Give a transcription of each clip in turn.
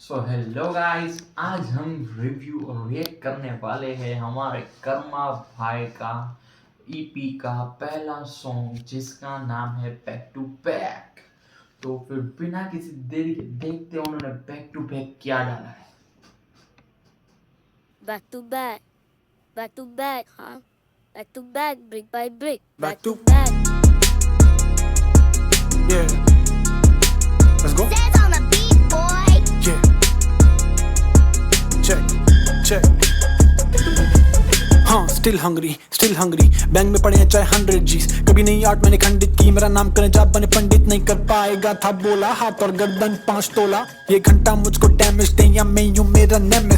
So hello guys, आज हम review और रिएक्ट करने वाले हैं हमारे कर्मा भाई का ईपी का पहला सॉन्ग जिसका नाम है बैक टू बैक। तो फिर बिना किसी देरी के देखते हैं उन्होंने बैक टू बैक क्या डाला है। Back to back, huh? Back to back, brick by brick. Back to back. Yeah. Let's go. Says on the beat, boy. Yeah. Check. हाँ still hungry बैंक में पड़े हैं चाहे 100 G's। कभी नहीं आर्ट मैंने खंडित की, मेरा नाम करे जा बने पंडित, नहीं कर पाएगा था बोला, हाथ और गर्दन 5 तोला। ये घंटा मुझको डैमेज दे या मैं यूं मेरा नेम।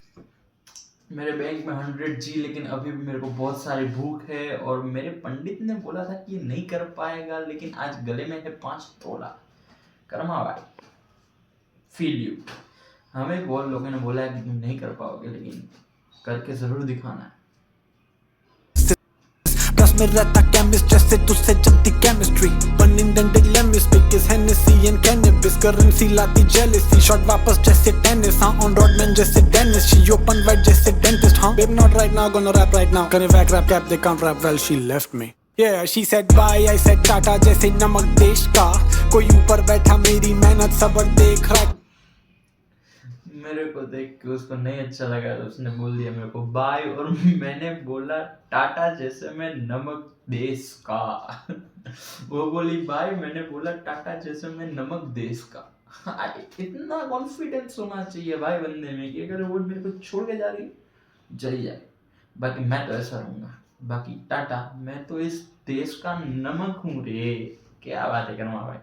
मेरे बैंक में 100G, लेकिन अभी भी मेरे को बहुत सारी भूख है और मेरे पंडित ने बोला था कि ये नहीं कर पाएगा, लेकिन आज गले में है 5 तोला। कर्मा भाई फील यू। हमें बहुत लोगों ने बोला है कि तुम नहीं कर पाओगे, लेकिन करके जरूर दिखाना है। प्लस में रहता केमिस्ट जैसे तुझसे जमती chemistry. One indented lemis pick is Hennessy and cannabis. Currency लाती जेलसी, शॉट वापस जैसे टेनिस। हाँ ऑन रोड मैन जैसे डेनिस, शी ओपन वाइड जैसे डेंटिस्ट। हाँ babe not right now, gonna rap right now. करे back rap cap, they can't rap well, she left me. Yeah, she said bye, I said Tata जैसे नमक देश का। कोई ऊपर बैठा मेरी मेहनत सबर देख रहा। मेरे को देख के उसको नहीं अच्छा लगा तो उसने बोल दिया मेरे को बाय, और मैंने बोला टाटा जैसे मैं नमक देश का। वो बोली बाय, मैंने बोला टाटा जैसे मैं नमक देश का। इतना कॉन्फिडेंस होना चाहिए भाई बंदे में कि अगर वो मेरे को छोड़ के जा रही है चली जाए, बाकी मैं तो ऐसा रहूंगा। बाकी टाटा, मैं तो इस देश का नमक हूँ रे। क्या बात है कर्मा भाई।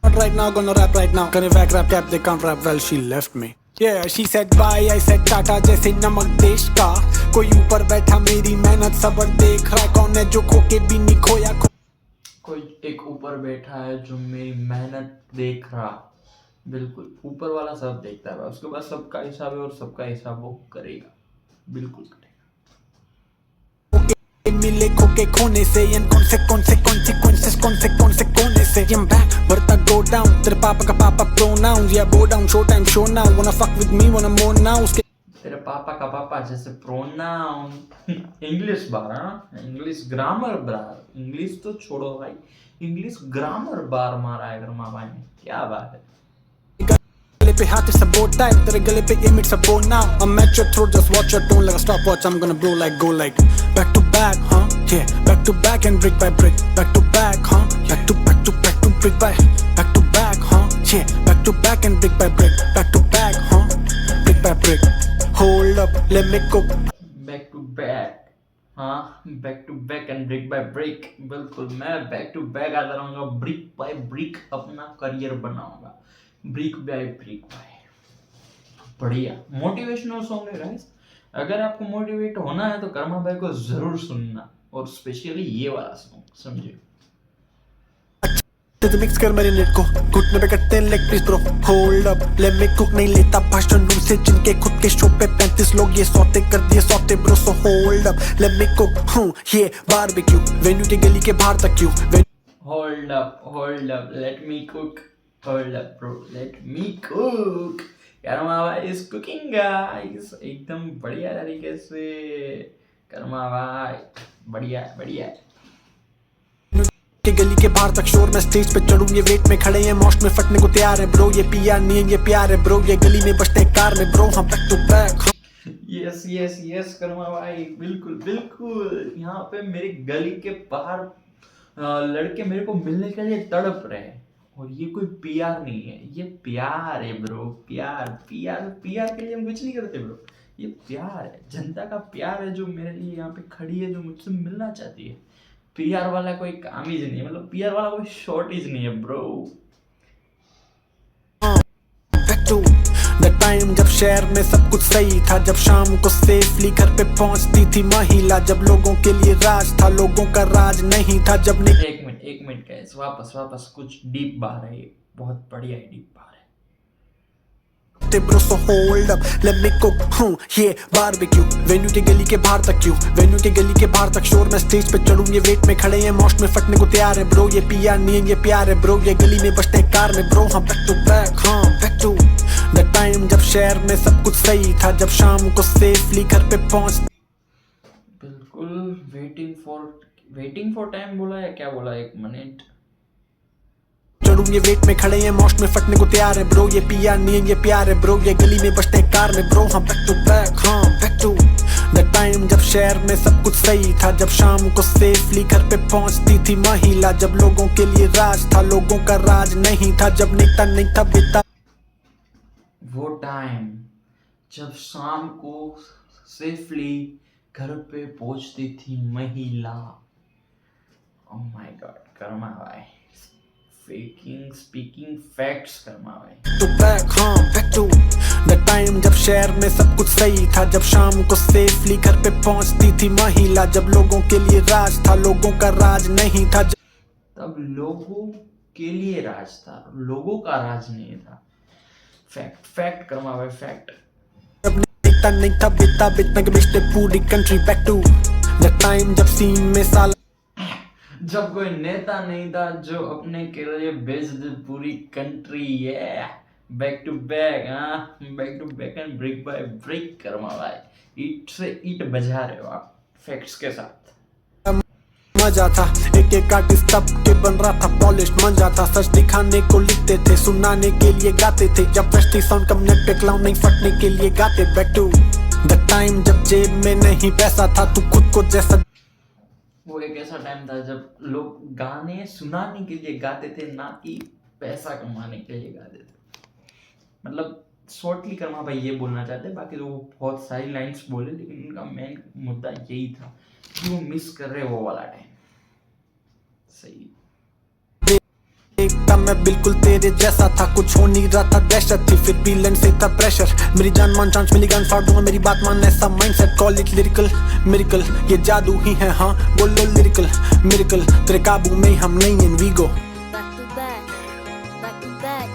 Right now, gonna rap right now. करे back rap cap, they can't rap well, she left me. Yeah, she said bye, I said Tata जैसे नमक देश का। कोई ऊपर बैठा मेरी मेहनत सबर देख रहा। कौन है जो खो के भी नहीं खोया। कोई एक ऊपर बैठा है जो मेरी मेहनत देख रहा। बिल्कुल, ऊपर वाला सब देखता है, उसके बाद सबका हिसाब है और सबका हिसाब वो करेगा, बिल्कुल करेगा। मिले खो के खोने से, कौन से consequences, कौन से कोने से। I'm back, बढ़ता go down, तेरे पापा का पापा pronouns, yeah bow down, show time, show now, wanna fuck with me, wanna more now, उसके तेरे पापा का पापा जैसे प्रोनाउन। इंग्लिश बार, हाँ इंग्लिश ग्रामर बार। इंग्लिश तो छोड़ो भाई, इंग्लिश ग्रामर बार मारा है कर्मा भाई ने, क्या बात है। गले पे हाथ से bow tie, तेरे गले पे aim it's a bow now, I'm at your throat, just watch your tone like a stopwatch, I'm gonna blow like go like back to back, huh, yeah, back to back and brick by brick, back to back, huh, back to brick by back to back, huh, yeah, back to back and brick by brick, back to back, huh, brick by brick, hold up, let me cook, back to back, हाँ back to back and brick by brick. बिल्कुल, मैं back to back आता रहूँगा, brick by brick अपना career बनाऊंगा, brick by brick by. बढ़िया motivational song है guys. अगर आपको मोटिवेट होना है तो कर्मा भाई को जरूर सुनना, और स्पेशली ये वाला सॉन्ग, समझे। मिक्स कर मैरिनेट को, घुटने पे करते हैं leg piece bro, hold up let me cook, नहीं लेता भाषण से जिनके खुद के शो पे 35 लोग ये सौते कर दिए sauté bro, so hold up let me cook, हूं ये बारबेक्यू, वेन्यू के गली के बाहर तक क्यों। Hold up let me cook, hold up bro late me cook. Karma भाई इज कुकिंग गाइस, एकदम बढ़िया तरीके से। कर्मा भाई बढ़िया बढ़िया। के गली के बाहर तक शोर, मैं स्टेज पे चढ़ूं, ये वेट में खड़े हैं मॉस्ट में फटने को तैयार है ब्रो, ये पीआर नहीं है ये प्यार है ब्रो, ये गली में बजते कार में ब्रो, हम back to back. Yes Karma भाई, बिल्कुल बिल्कुल। यहाँ पे मेरी गली के बाहर लड़के मेरे को मिलने के लिए तड़प रहे हैं, और ये कोई प्यार नहीं है, ये प्यार है ब्रो। प्यार के लिए हम कुछ नहीं करते ब्रो, ये प्यार है, जनता का प्यार है जो मेरे लिए यहाँ पे खड़ी है, जो मुझसे मिलना चाहती है। पीआर वाला कोई काम ही नहीं है, मतलब पीआर वाला कोई शॉर्टेज नहीं है ब्रो। द टाइम जब शहर में सब कुछ सही था, जब शाम को सेफली घर पे पहुंचती थी महिला, जब लोगों के लिए राज था लोगों का राज नहीं था, जब एक मिनट गाइस, वापस कुछ डीप बार है, ये बहुत बढ़िया डीप बार है। bro, so hold up, let me cook, हूं ये बारबेक्यू, वेन्यू के गली के बाहर तक क्यों, वेन्यू के गली के बाहर तक शोर, मैं स्टेज पे चढ़ूं, ये वेट में खड़े हैं मॉस्ट में फटने को तैयार है ब्रो, ये पीआर नहीं है ये प्यार है ब्रो, ये गली में बजते कार में ब्रो, हम बैक टू बैक, हाँ शहर में सब कुछ सही था, जब शाम को सेफली घर पे पहुंच बिल्कुल। वेटिंग फॉर टाइम बोला या क्या बोला, 1 मिनट। चढ़ूं ये वेट में खड़े हैं, मौत में फटने को तैयार है ब्रो, ये पिया नहीं है ये प्यार है ब्रो, ये गली में बजते हैं कार में ब्रो, हाँ बैक टू बैक, हाँ बैक टू द टाइम जब शहर में सब कुछ सही था, जब शाम को सेफली घर पे पहुंचती थी महिला, जब लोगों के लिए राज था, लोगों का राज नहीं था, जब नेता नहीं था बेटा। वो टाइम जब शाम को सेफली घर पे पहुंचती थी महिला। ओह माय गॉड, कर्मा भाई, स्पीकिंग फैक्ट्स कर्मा भाई। टू बैक, हाँ बैक टू द टाइम जब शहर में सब कुछ सही था, जब शाम को सेफली घर पे पहुंचती थी महिला, जब लोगों के लिए राज था, लोगों का राज नहीं था, तब लोगों के लिए राज था, लोगों का राज नहीं था। फैक्ट कर्मा भाई, फैक्ट। जब नेता नहीं था बेटा, बेचने के बेचते पूरी country. Back to the time जब सीन में साला जब कोई नेता नहीं था जो अपने के लिए बेच दे पूरी कंट्री। ये बैक टू बैक, हाँ back to back and brick by brick Karma भाई, ईट से ईट बजा रहे हो आप फैक्ट्स के साथ। मजा था, एक एक आर्टिस्ट तब के बन रहा था पॉलिश, मजा था, सच दिखाने को लिखते थे, सुनाने के लिए गाते थे, जब फस्टी साउंड कम नेट पे क्लाउन नहीं फटने के लिए गाते। बैक टू द टाइम जब जेब में नहीं पैसा था, तू खुद को जैसा, वो एक ऐसा टाइम था जब लोग गाने सुनाने के लिए गाते थे, ना कि पैसा कमाने के लिए गाते थे। मतलब शॉर्टली कर्मा भाई ये बोलना चाहते, बाकी तो वो बहुत सारी लाइंस बोले, लेकिन उनका मेन मुद्दा यही था कि वो मिस कर रहे वो वाला टाइम। सही। देखता मैं बिल्कुल तेरे जैसा था, कुछ हो नहीं रहा था, दहशत थी, फिर भी लेंस से था प्रेशर, मेरी जान मान चांस मिली गान फाड़ दूंगा, मेरी बात मान, ऐसा mindset, call it lyrical miracle, ये जादू ही है, हाँ बोलो लिरिकल मिरेकल, तेरे काबू में हम नहीं इन we go. Back to back, back to back,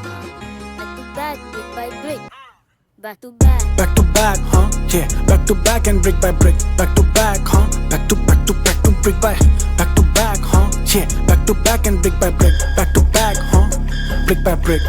back to back, brick by brick. Back to back, Back to back, huh? Yeah, back to back and brick by brick. Back to back, huh? Back to brick by. Back to back, huh? Yeah, back to back and brick by brick. Back to back, huh? Brick by brick.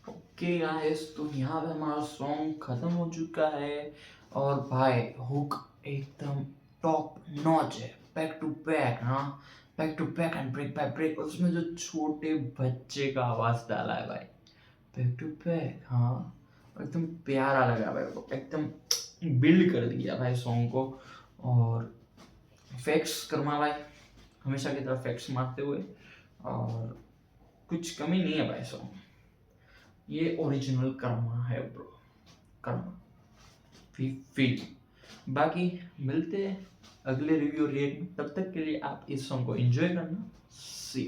Okay guys, तो यहाँ पे हमारा song खत्म हो चुका है और भाई हुक एकदम टॉप नॉच है, बैक टू बैक, हाँ back to back and break by break. उसमें जो छोटे बच्चे का आवाज डाला है भाई, बैक टू बैक, हाँ एकदम प्यारा लगा भाई को, एकदम बिल्ड कर दिया भाई सॉन्ग को। और फैक्ट्स कर्मा भाई हमेशा की तरह फैक्ट्स मारते हुए, और कुछ कमी नहीं है भाई सॉन्ग, ये ओरिजिनल कर्मा है ब्रो, कर्मा फील। बाकी मिलते हैं अगले रिव्यू रिएक्ट में, तब तक के लिए आप इस सॉन्ग को एंजॉय करना। सी